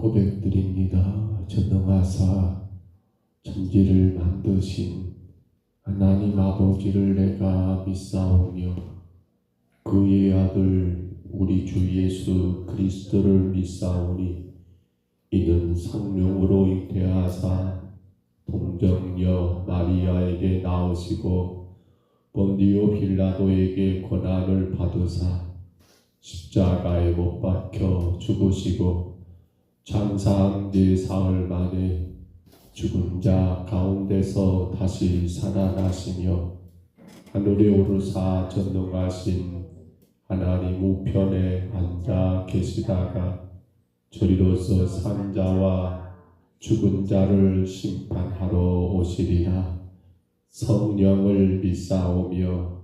고백드립니다. 전능하사 천지를 만드신 하나님 아버지를 내가 믿사오며 그의 아들 우리 주 예수 그리스도를 믿사오니 이는 성령으로 잉태하사 동정녀 마리아에게 나으시고 본디오 빌라도에게 고난을 받으사 십자가에 못 박혀 죽으시고 장사한 뒤 사흘 만에 죽은 자 가운데서 다시 살아나시며 하늘에 오르사 전능하신 하나님 우편에 앉아 계시다가 저리로서 산 자와 죽은 자를 심판하러 오시리라. 성령을 믿사오며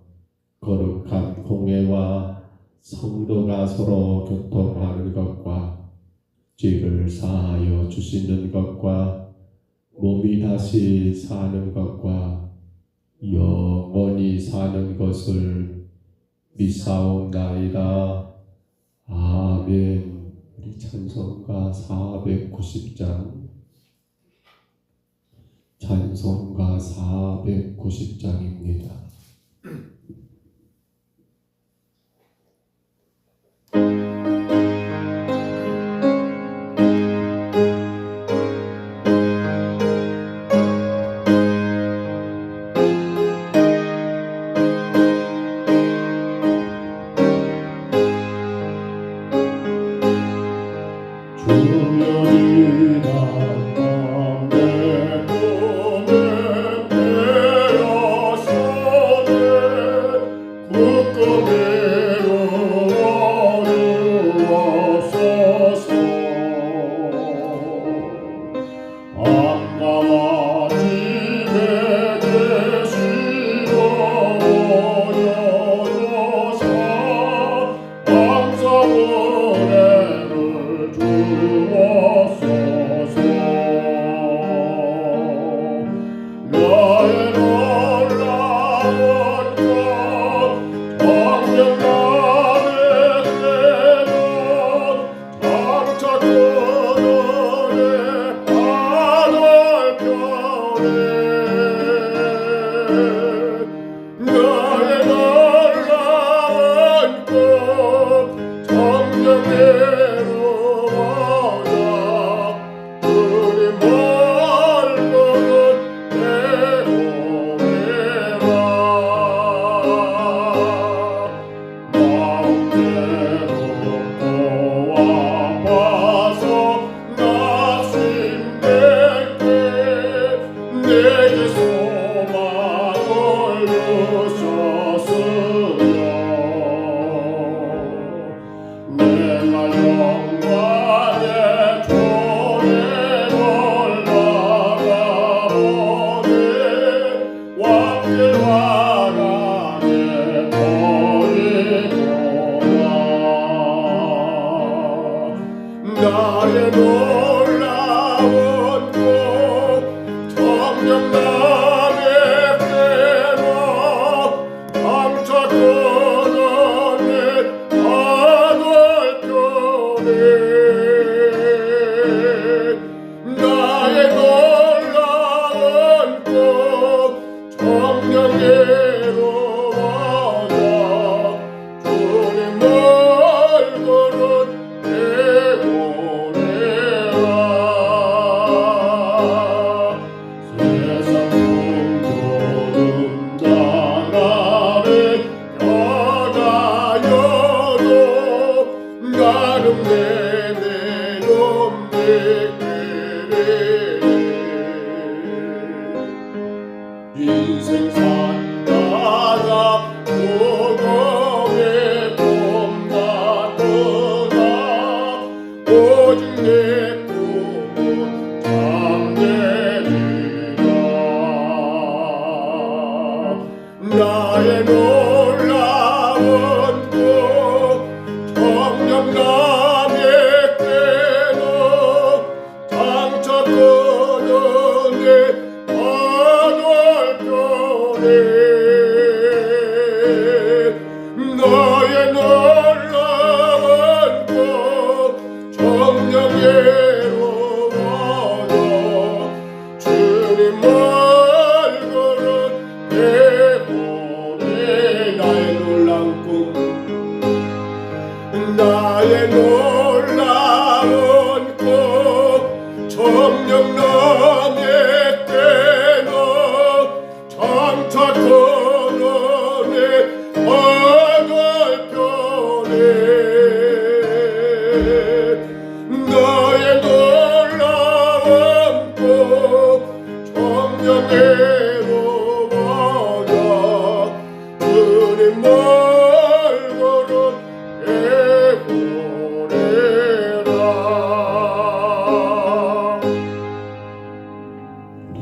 거룩한 공회와 성도가 서로 교통하는 것과 죄를 사하여 주시는 것과 몸이 다시 사는 것과 영원히 사는 것을 믿사옵나이다. 아멘. 우리 찬송가 490장 찬송가 490장입니다.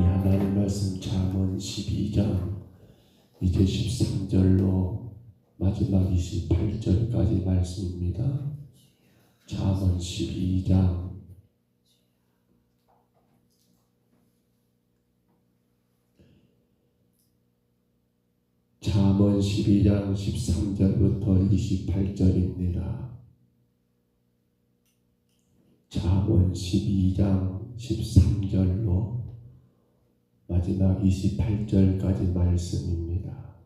하나님 말씀 잠언 12장 이제 13절로 마지막 28절까지 말씀입니다. 잠언 12장 잠언 12장 13절부터 28절입니다. 잠언 12장 13절로 마지막 28절까지 말씀입니다.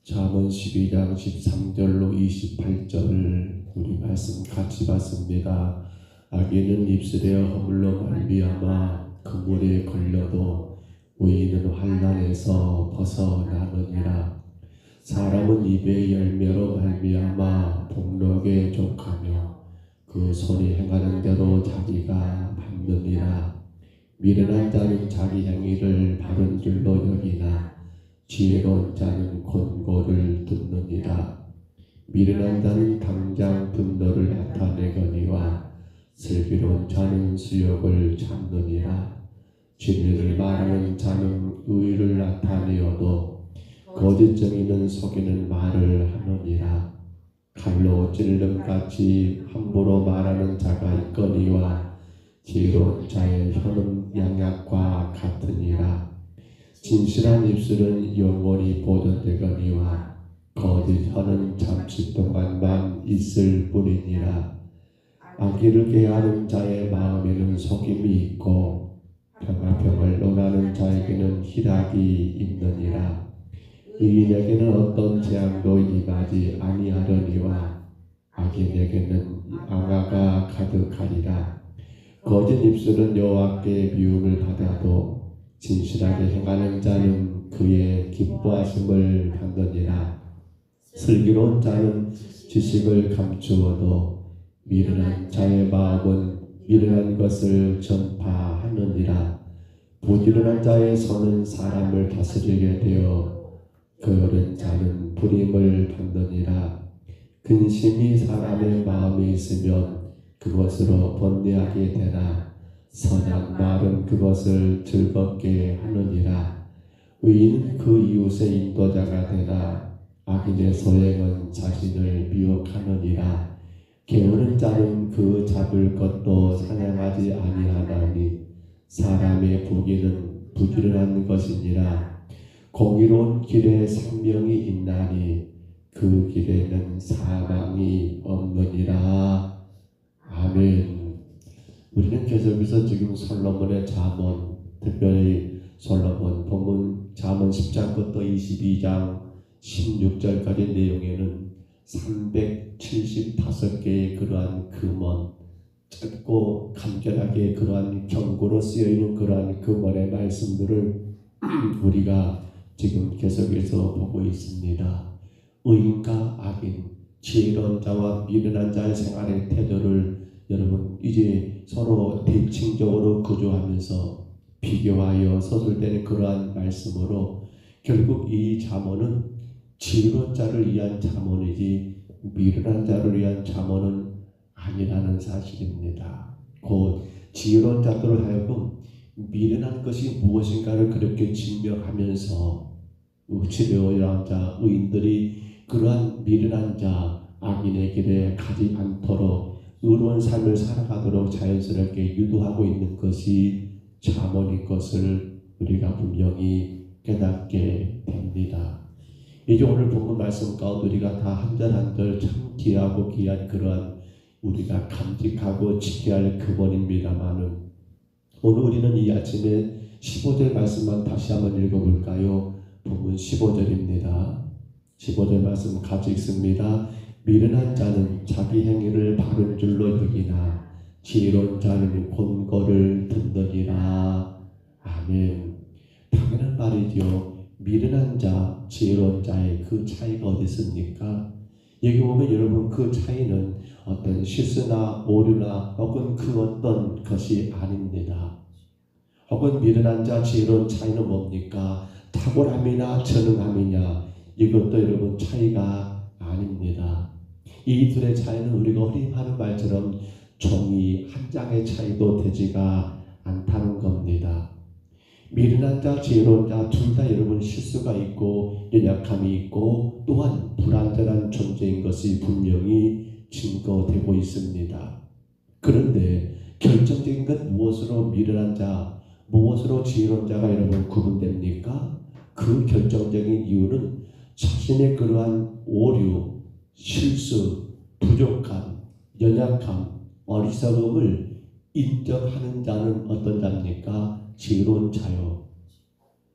잠언 12장 13절로 28절 우리 말씀 같이 봤습니다. 악인은 입술에 허물로 말미암아 그물에 걸려도 의인은 환난에서 벗어나느니라. 사람은 입의 열매로 말미암아 복록에 족하며 그 손이 행하는 대로 자기가 받느니라. 미련한 자는 자기 행위를 바른 줄로 여기나 지혜로운 자는 권고를 듣느니라. 미련한 자는 당장 분노를 나타내거니와 슬기로운 자는 수욕을 참느니라. 진리를 말하는 자는 의를 나타내어도 거짓쟁이는 속이는 말을 하느니라. 칼로 찔름같이 함부로 말하는 자가 있거니와 지혜로운 자의 혀는 양약과 같으니라. 진실한 입술은 영원히 보존되거니와 거짓 혀는 잠시 동안만 있을 뿐이니라. 악의를 계하는 자의 마음에는 속임이 있고 평화평을 논하는 자에게는 희락이 있느니라. 의인에게는 어떤 재앙도 임하지 아니하려니와 악인에게는 악화가 가득하리라. 거짓 입술은 여호와께 미움을 받아도 진실하게 행하는 자는 그의 기뻐하심을 받느니라. 슬기로운 자는 지식을 감추어도 미련한 자의 마음은 미련한 것을 전파하느니라. 부지런한 자의 손은 사람을 다스리게 되어 게으른 자는 불임을 받느니라. 근심이 사람의 마음에 있으면 그것으로 번뇌하게 되나 선한 말은 그것을 즐겁게 하느니라. 의인은 그 이웃의 인도자가 되나 악인의 소행은 자신을 미혹하느니라. 게으른 자는 그 잡을 것도 사냥하지 아니하나니 사람의 부귀는 부지런한 것이니라. 공의로운 길에 생명이 있나니 그 길에는 사망이 없느니라. 아멘. 우리는 계속해서 지금 솔로몬의 잠언, 특별히 솔로몬 본문 잠언 10장부터 22장 16절까지 내용에는 375개의 그러한 금언, 짧고 간결하게 그러한 경고로 쓰여있는 그러한 금언의 말씀들을 우리가 지금 계속해서 보고 있습니다. 의인과 악인, 지혜로운 자와 미련한 자의 생활의 태도를 여러분 이제 서로 대칭적으로 구조하면서 비교하여 서술되는 그러한 말씀으로 결국 이 잠언은 지혜로운 자를 위한 잠언이지 미련한 자를 위한 잠언은 아니라는 사실입니다. 곧 지혜로운 자들을 하여금 미련한 것이 무엇인가를 그렇게 증명하면서 지혜로운 자, 의인들이 그러한 미련한 자, 악인의 길에 가지 않도록 의로운 삶을 살아가도록 자연스럽게 유도하고 있는 것이 잠언인 것을 우리가 분명히 깨닫게 됩니다. 이제 오늘 본문 말씀 가운데 우리가 다 한 절 한 절 참 귀하고 귀한 그러한 우리가 감직하고 지켜야 할 근원입니다만은 오늘 우리는 이 아침에 15절 말씀만 다시 한번 읽어볼까요? 본문 15절입니다. 15절 말씀 같이 읽습니다. 미련한 자는 자기 행위를 바른 줄로 여기나 지혜로운 자는 권고를 듣느니라. 아멘. 당연한 말이죠. 미련한 자, 지혜로운 자의 그 차이가 어디 있습니까? 여기 보면 여러분 그 차이는 어떤 실수나 오류나 혹은 그 어떤 것이 아닙니다. 혹은 미련한 자, 지혜로운 차이는 뭡니까? 다 탁월함이나 전능함이냐, 이것도 여러분 차이가 아닙니다. 이 둘의 차이는 우리가 흔히 하는 말처럼 종이 한 장의 차이도 되지가 않다는 겁니다. 미련한 자, 지혜로운 자 둘 다 여러분 실수가 있고 연약함이 있고 또한 불완전한 존재인 것이 분명히 증거되고 있습니다. 그런데 결정적인 것 무엇으로 미련한 자, 무엇으로 지혜로운 자가 여러분 구분됩니까? 그 결정적인 이유는 자신의 그러한 오류, 실수, 부족함, 연약함, 어리석음을 인정하는 자는 어떤 자입니까? 지혜로운 자요.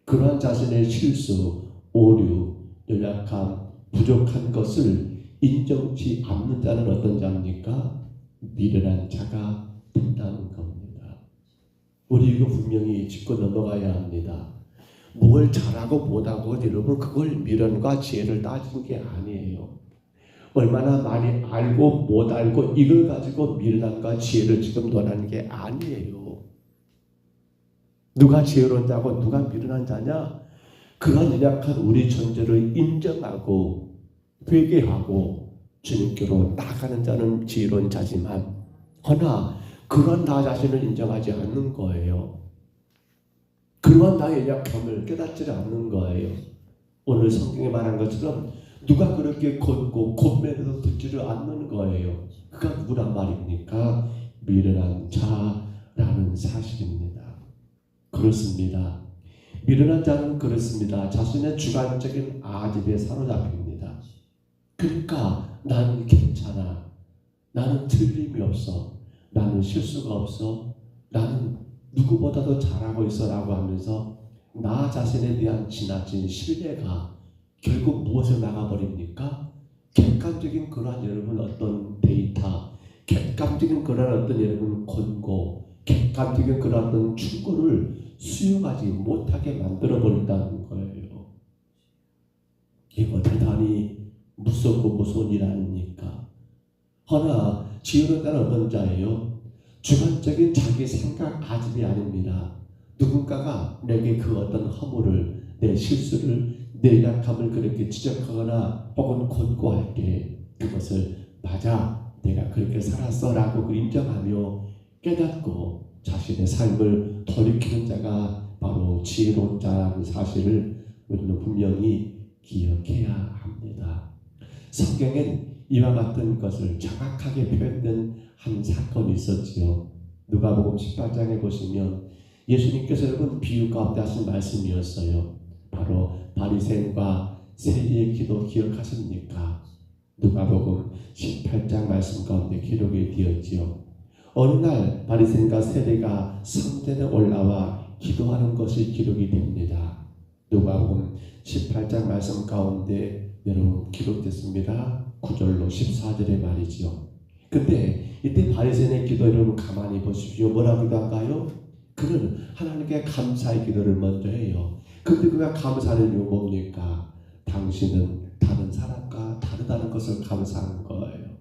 그러한 자신의 실수, 오류, 연약함, 부족한 것을 인정치 않는 자는 어떤 자입니까? 미련한 자가 된다는 겁니다. 우리 이거 분명히 짚고 넘어가야 합니다. 뭘 잘하고 못하고 여러분 그걸 미련과 지혜를 따지는 게 아니에요. 얼마나 많이 알고 못 알고 이걸 가지고 미련함과 지혜를 지금 논하는 게 아니에요. 누가 지혜로운 자고 누가 미련한 자냐? 그런 연약한 우리 존재를 인정하고 회개하고 주님께로 나가는 자는 지혜로운 자지만 허나 그런 나 자신을 인정하지 않는 거예요. 그런 나의 연약함을 깨닫지 않는 거예요. 오늘 성경에 말한 것처럼 누가 그렇게 걷고 곤맨에서 듣지를 않는 거예요. 그가 누구란 말입니까? 미련한 자라는 사실입니다. 그렇습니다. 미련한 자는 그렇습니다. 자신의 주관적인 아집에 사로잡힙니다. 그러니까 나는 괜찮아. 나는 틀림이 없어. 나는 실수가 없어. 나는 누구보다도 잘하고 있어 라고 하면서 나 자신에 대한 지나친 신뢰가 결국 무엇을 나가버립니까? 객관적인 그러한 여러분 어떤 데이터, 객관적인 그러한 어떤 여러분 권고, 객관적인 그러한 어떤 충고를 수용하지 못하게 만들어버린다는 거예요. 이거 대단히 무섭고 무서운 일 아닙니까? 허나 지혜로운 자는 어떤 자예요? 주관적인 자기 생각 아집이 아닙니다. 누군가가 내게 그 어떤 허물을, 내 실수를, 내 약함을 그렇게 지적하거나 혹은 권고할 때 그것을 맞아, 내가 그렇게 살았어 라고 인정하며 깨닫고 자신의 삶을 돌이키는 자가 바로 지혜로운 자라는 사실을 우리는 분명히 기억해야 합니다. 성경엔 이와 같은 것을 정확하게 표현된 한 사건이 있었지요. 누가복음 18장에 보시면 예수님께서 여러분 비유 가운데 하신 말씀이었어요. 바로 바리새인과 세리의 기도 기억하십니까? 누가복음 18장 말씀 가운데 기록이 되었지요. 어느 날 바리새인과 세리가 성전에 올라와 기도하는 것이 기록이 됩니다. 누가복음 18장 말씀 가운데 여러분 기록됐습니다. 9절로 14절의 말이지요. 근데 이때 바리새인의 기도 여러분 가만히 보십시오. 뭐라고 기도한가요? 그는 하나님께 감사의 기도를 먼저 해요. 근데 그가 감사하는 이유 뭡니까? 당신은 다른 사람과 다르다는 것을 감사하는 거예요.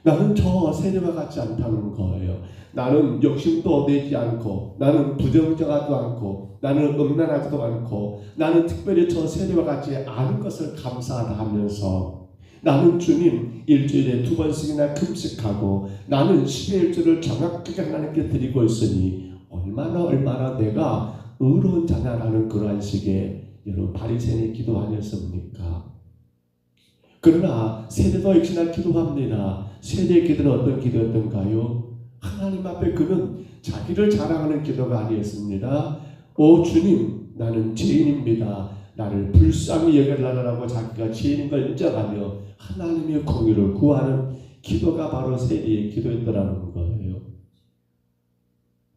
나는 저 세리와 같지 않다는 거예요. 나는 욕심도 내지 않고, 나는 부정정하지도 않고, 나는 음란하지도 않고, 나는 특별히 저 세리와 같지 않은 것을 감사하다 하면서 나는 주님 일주일에 2번씩이나 금식하고 나는 10의 1조를 정확하게 하나님께 드리고 있으니 얼마나 내가 의로운 자냐라는 그러한 식의 여러분 바리새인의 기도 아니었습니까? 그러나 세리도 역시나 기도합니다. 세리의 기도는 어떤 기도였던가요? 하나님 앞에 그는 자기를 자랑하는 기도가 아니었습니다. 오 주님, 나는 죄인입니다. 나를 불쌍히 여겨달라고 자기가 죄인인 걸 인정하며 하나님의 공의를 구하는 기도가 바로 세리의 기도였더라는 거예요.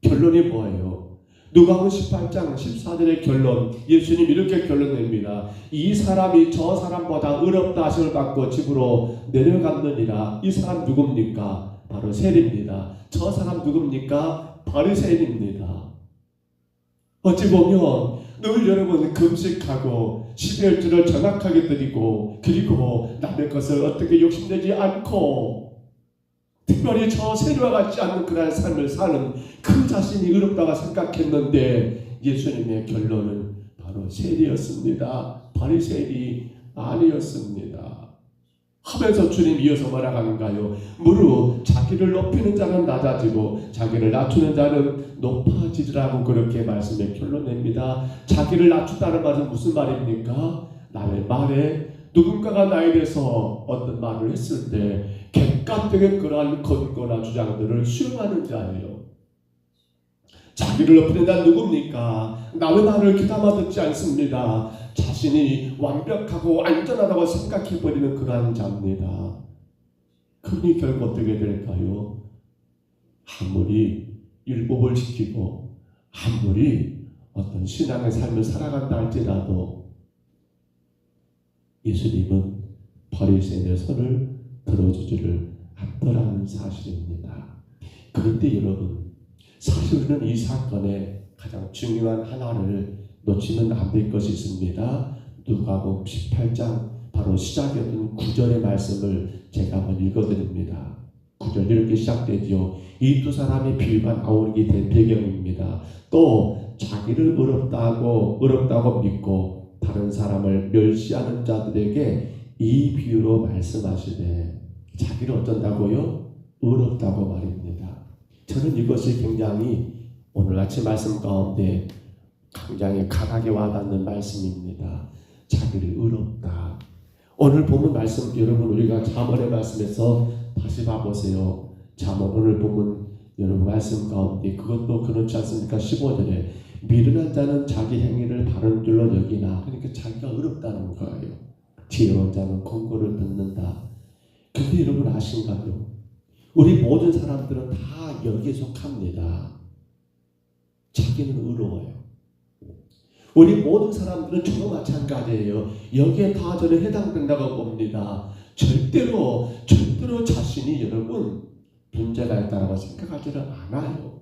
결론이 뭐예요? 누가복음 18장 14절의 결론, 예수님 이렇게 결론 냅니다. 이 사람이 저 사람보다 의롭다 하심을 받고 집으로 내려갔느니라. 이 사람 누굽니까? 바로 세리입니다. 저 사람 누굽니까? 바리새인입니다. 어찌 보면 늘 여러분 금식하고 10의 1조를 정확하게 드리고 그리고 남의 것을 어떻게 욕심내지 않고 특별히 저 세리와 같지 않는 그런 삶을 사는 그 자신이 의롭다고 생각했는데 예수님의 결론은 바로 세리였습니다. 바리새인이 아니었습니다. 하면서 주님 이어서 뭐라 하는가요? 무릇 자기를 높이는 자는 낮아지고 자기를 낮추는 자는 높아지리라고 그렇게 말씀에 결론냅니다. 자기를 낮춘다는 말은 무슨 말입니까? 남의 말에 누군가가 나에 대해서 어떤 말을 했을 때 객관적인 그러한 근거나 주장들을 수용하는 자예요. 자기를 높이는 자는 누굽니까? 남의 말을 귀담아 듣지 않습니다. 자신이 완벽하고 안전하다고 생각해버리는 그러한 자입니다. 그러니 결국 어떻게 될까요? 아무리 율법을 지키고 아무리 어떤 신앙의 삶을 살아간다 할지라도 예수님은 바리새인의 손을 들어주지를 않더라는 사실입니다. 그런데 여러분, 사실 우리는 이 사건의 가장 중요한 하나를 놓치면 안 될 것이 있습니다. 누가복음 18장 바로 시작이었던 9절의 말씀을 제가 한번 읽어드립니다. 9절 이렇게 시작되지요. 이 두 사람의 비유가 나오게 된 배경입니다. 또 자기를 의롭다고 믿고 다른 사람을 멸시하는 자들에게 이 비유로 말씀하시되 자기를 어쩐다고요? 의롭다고 말입니다. 저는 이것이 굉장히 오늘 아침 말씀 가운데 굉장히 강하게 와닿는 말씀입니다. 자기를 의롭다. 오늘 본문 말씀 여러분 우리가 잠언의 말씀에서 다시 봐보세요. 잠언 오늘 본문 여러분 말씀 가운데 그것도 그렇지 않습니까? 15절에 미련한 자는 자기 행위를 바른 줄로 여기나 그러니까 자기가 의롭다는 거예요. 지혜로운 자는 권고를 듣는다. 근데 여러분 아신가요? 우리 모든 사람들은 다 여기에 속합니다. 자기는 의로워요. 우리 모든 사람들은 저도 마찬가지예요. 여기에 다 저는 해당된다고 봅니다. 절대로 자신이 여러분 문제가 있다고 생각하지는 않아요.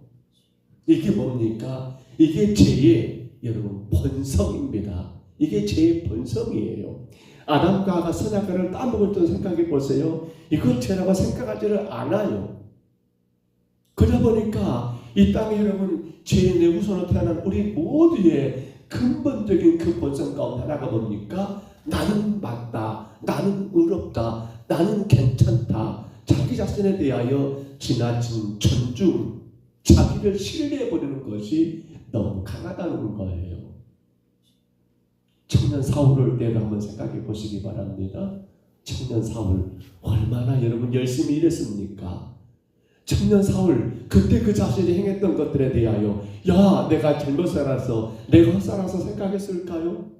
이게 뭡니까? 이게 죄의 여러분 본성입니다. 이게 죄의 본성이에요. 아담과 하가 선악과를 따먹을 때 생각해 보세요. 이건 죄라고 생각하지를 않아요. 그러다 보니까 이 땅에 여러분 죄의 내후손으로 태어난 우리 모두의 근본적인 그 본성 가운데 하나가 뭡니까? 나는 맞다. 나는 의롭다. 나는 괜찮다. 자기 자신에 대하여 지나친 존중, 자기를 신뢰해버리는 것이 너무 강하다는 거예요. 청년 사울을 때도 한번 생각해 보시기 바랍니다. 청년 사울 얼마나 여러분 열심히 일했습니까? 청년 사울 그때 그 자신이 행했던 것들에 대하여 야 내가 잘못 살아서 내가 헛살아서 생각했을까요?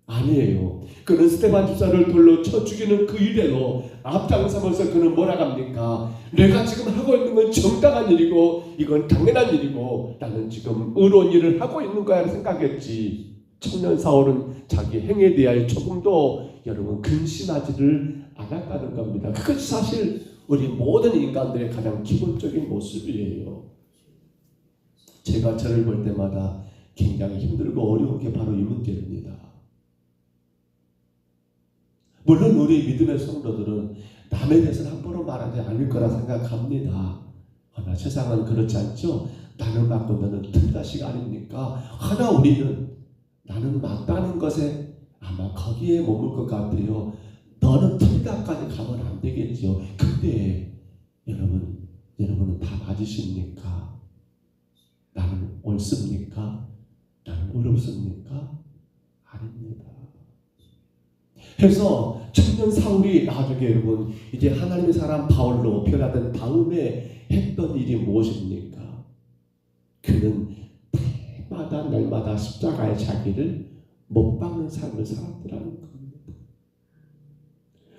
아니에요. 그는 스데반 집사를 돌로 쳐 죽이는 그 일에도 앞장서면서 그는 뭐라 합니까? 내가 지금 하고 있는 건 정당한 일이고 이건 당연한 일이고 나는 지금 의로운 일을 하고 있는 거야 생각했지. 청년 사울은 자기 행위에 대하여 조금도 여러분 근심하지를 않았다는 겁니다. 그것이 사실 우리 모든 인간들의 가장 기본적인 모습이에요. 제가 저를 볼 때마다 굉장히 힘들고 어려운 게 바로 이 문제입니다. 물론 우리 믿음의 성도들은 남에 대해서는 함부로 말하지 않을 거라 생각합니다. 그러나 세상은 그렇지 않죠. 나는 맞고 너는 틀다시가 아닙니까? 하나 우리는 나는 맞다는 것에 아마 거기에 머물 것 같아요. 너는 틀다까지 가면 안 되겠죠. 근데 여러분은 다 맞으십니까? 나는 옳습니까? 나는 의롭습니까? 아닙니다. 그래서 청년 사울이 나중에 여러분 이제 하나님의 사람 바울로 변화된 다음에 했던 일이 무엇입니까? 그는 때마다 날마다 십자가에 자기를 못 박는 삶을 살았더라는 겁니다.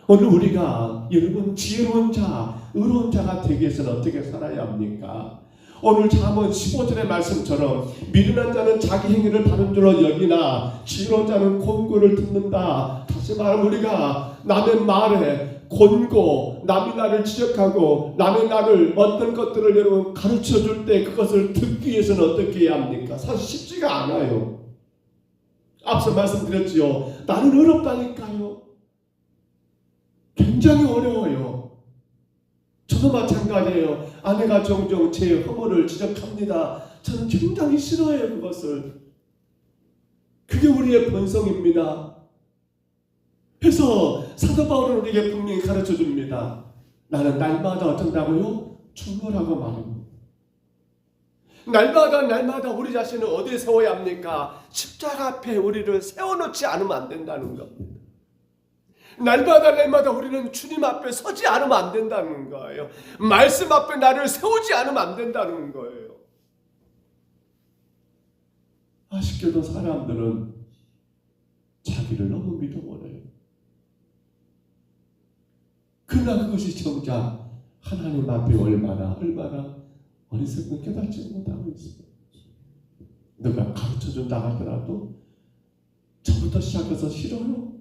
오늘 우리가 여러분 지혜로운 자, 의로운 자가 되기 위해서는 어떻게 살아야 합니까? 오늘 잠언 15절의 말씀처럼 미련한 자는 자기 행위를 바른 줄로 여기나 지혜로운 자는 권고를 듣는다. 다시 말하면 우리가 남의 말에 권고, 남이 나를 지적하고 남의 나를 어떤 것들을 여러분 가르쳐줄 때 그것을 듣기 위해서는 어떻게 해야 합니까? 사실 쉽지가 않아요. 앞서 말씀드렸지요. 나는 어렵다니까요. 굉장히 어려워요. 저도 마찬가지예요. 아내가 종종 제 허물을 지적합니다. 저는 굉장히 싫어해요, 그것을. 그게 우리의 본성입니다. 그래서 사도 바울은 우리에게 분명히 가르쳐 줍니다. 나는 날마다 어쩐다고요? 죽으라고 말합니다. 날마다 우리 자신을 어디에 세워야 합니까? 십자가 앞에 우리를 세워놓지 않으면 안 된다는 겁니다. 날마다 우리는 주님 앞에 서지 않으면 안 된다는 거예요. 말씀 앞에 나를 세우지 않으면 안 된다는 거예요. 아쉽게도 사람들은 자기를 너무 믿어버려요. 그러나 그것이 정작 하나님 앞에 얼마나 어리석은 깨닫지 못하고 있어요. 누가 가르쳐준다 하더라도 저부터 시작해서 싫어요.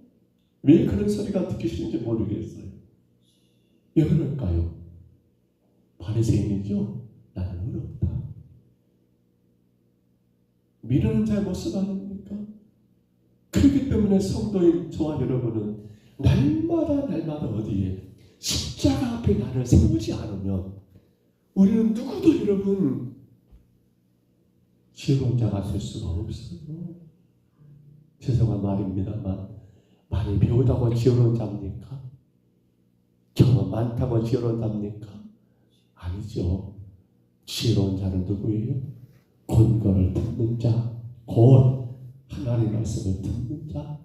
왜 그런 소리가 듣기 싫은지 모르겠어요. 왜 그럴까요? 바리새인이죠. 나는 어렵다. 미련은 잘 못 쓰다닙니까? 그렇기 때문에 성도인 저와 여러분은 날마다 어디에 십자가 앞에 나를 세우지 않으면 우리는 누구도 여러분 지혜로운 자가 될 수가 없어요. 죄송한 말입니다만 많이 배우다고 지혜로운 자입니까? 경험 많다고 지혜로운 자입니까? 아니죠. 지혜로운 자는 누구예요? 권고를 듣는 자, 곧 하나님의 말씀을 듣는 자,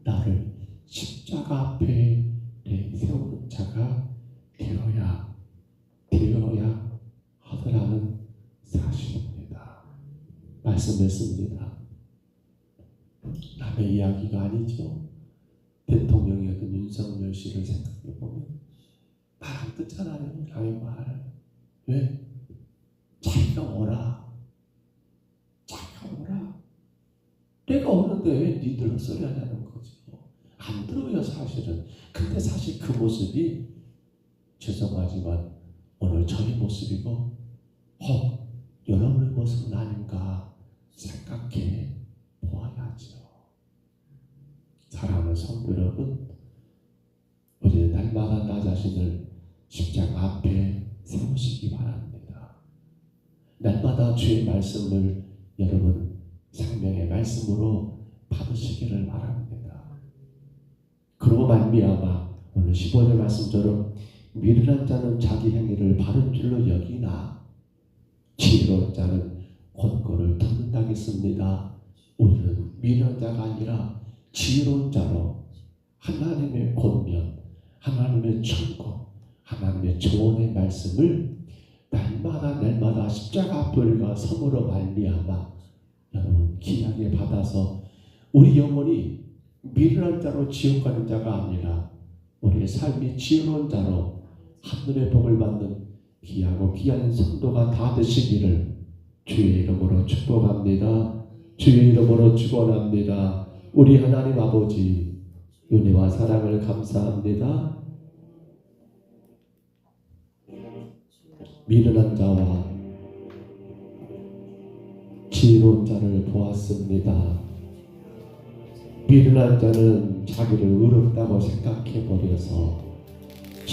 나를 십자가 앞에 세우는 자가 되어야 하더라는 사실입니다. 말씀했습니다. 남의 이야기가 아니죠. 대통령이었던 윤석열 씨를 생각해보면 말 안 듣잖아요. 남의 말. 왜? 자기가 오라. 내가 오는데 왜 니들 헛소리 하냐는 거죠. 안 들어요 사실은. 근데 사실 그 모습이 죄송하지만 오늘 저의 모습이고 여러분의 모습은 아닌가 생각해 보아야죠. 사랑하는 성도 여러분, 우리는 날마다 나 자신을 십자가 앞에 세우시기 바랍니다. 날마다 주의 말씀을 여러분 생명의 말씀으로 받으시기를 바랍니다. 그러고 말미암아 오늘 15절 말씀처럼 미련한 자는 자기 행위를 바른 줄로 여기나 지혜로운 자는 권고를 듣는다 하겠습니다. 우리는 미련한 자가 아니라 지혜로운 자로 하나님의 권면, 하나님의 충고, 하나님의 조언의 말씀을 날마다 십자가 앞에 우리가 섬으로 말미암아 여러분 귀하게 받아서 우리 영혼이 미련한 자로 지옥 가는 자가 아니라 우리의 삶이 지혜로운 자로 하늘의 복을 받는 귀하고 귀한 성도가 다 되시기를 주의 이름으로 축복합니다. 주의 이름으로 축원합니다. 우리 하나님 아버지 은혜와 사랑을 감사합니다. 미련한 자와 지혜로운 자를 보았습니다. 미련한 자는 자기를 의롭다고 생각해버려서